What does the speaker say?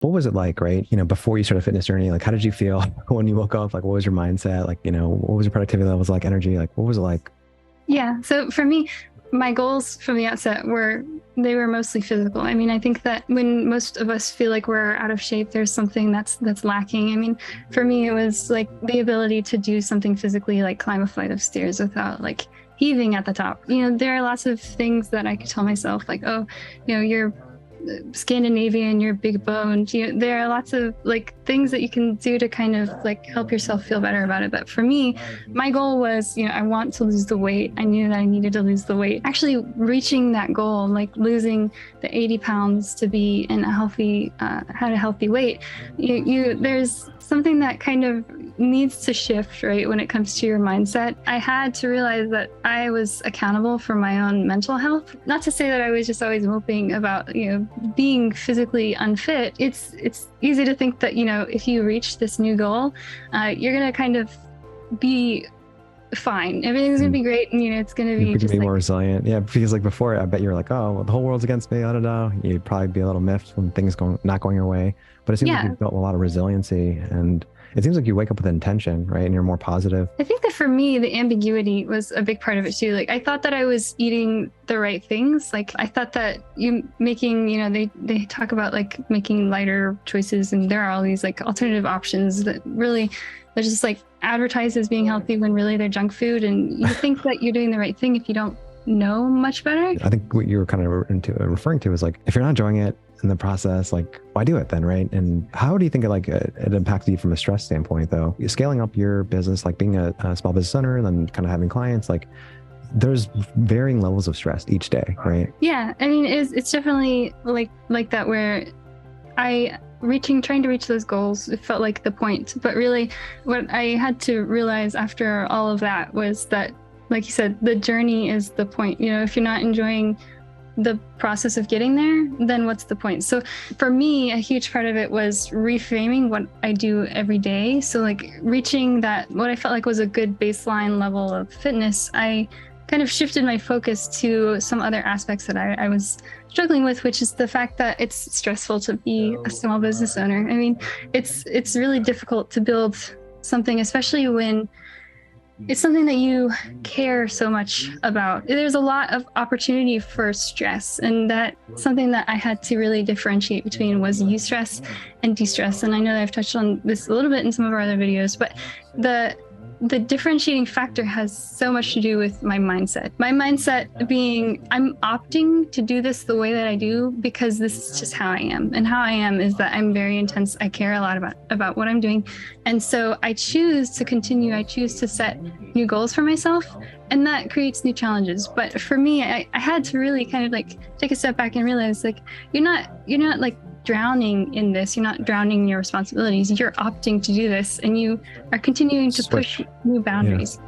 What was it like, right? Before you started fitness journey, like how did you feel when you woke up? Like what was your mindset? Like, what was your productivity levels like, energy? Like what was it like? Yeah. So for me, my goals from the outset were they were mostly physical. I mean, I think that when most of us feel like we're out of shape, there's something that's lacking. I mean, for me, it was like the ability to do something physically, like climb a flight of stairs without like heaving at the top. There are lots of things that I could tell myself, like, oh, you're Scandinavian, you're big boned. There are lots of like things that you can do to kind of like help yourself feel better about it. But for me, my goal was, I want to lose the weight. I knew that I needed to lose the weight. Actually, reaching that goal, like losing the 80 pounds to be in a healthy, had a healthy weight. There's something that kind of needs to shift, right? When it comes to your mindset, I had to realize that I was accountable for my own mental health. Not to say that I was just always moping about, being physically unfit. It's easy to think that, if you reach this new goal, you're going to kind of be fine. Everything's going to be great. And, it's going to You be could just be like, more resilient. Yeah, because like before, I bet you're like, oh, well, the whole world's against me. I don't know. You'd probably be a little miffed when things not going your way. But it seems like yeah. you've built a lot of resiliency, and it seems like you wake up with intention, right? And you're more positive. I think that for me, the ambiguity was a big part of it too. Like I thought that I was eating the right things. Like I thought that they talk about like making lighter choices, and there are all these like alternative options that really they're just like advertised as being healthy when really they're junk food. And you think that you're doing the right thing if you don't know much better. I think what you were kind of referring to is like, if you're not enjoying it in the process, like why do it then, right? And how do you think it impacted you from a stress standpoint though? Scaling up your business, like being a small business owner and then kind of having clients, like there's varying levels of stress each day, right? Yeah, I mean, it's definitely like that where trying to reach those goals, it felt like the point. But really, what I had to realize after all of that was that, like you said, the journey is the point. If you're not enjoying the process of getting there, then what's the point? So for me, a huge part of it was reframing what I do every day. So like reaching that, what I felt like was a good baseline level of fitness, I kind of shifted my focus to some other aspects that I was struggling with, which is the fact that it's stressful to be a small business owner. I mean, it's really difficult to build something, especially when it's something that you care so much about. There's a lot of opportunity for stress, and that's something that I had to really differentiate between was eustress and de-stress. And I know that I've touched on this a little bit in some of our other videos, but the differentiating factor has so much to do with my mindset. My mindset being, I'm opting to do this the way that I do because this is just how I am. And how I am is that I'm very intense. I care a lot about what I'm doing. And so I choose to continue. I choose to set new goals for myself, and that creates new challenges. But for me, I had to really kind of like take a step back and realize like, you're not like drowning in this. You're not drowning in your responsibilities. You're opting to do this, and you are continuing to push new boundaries.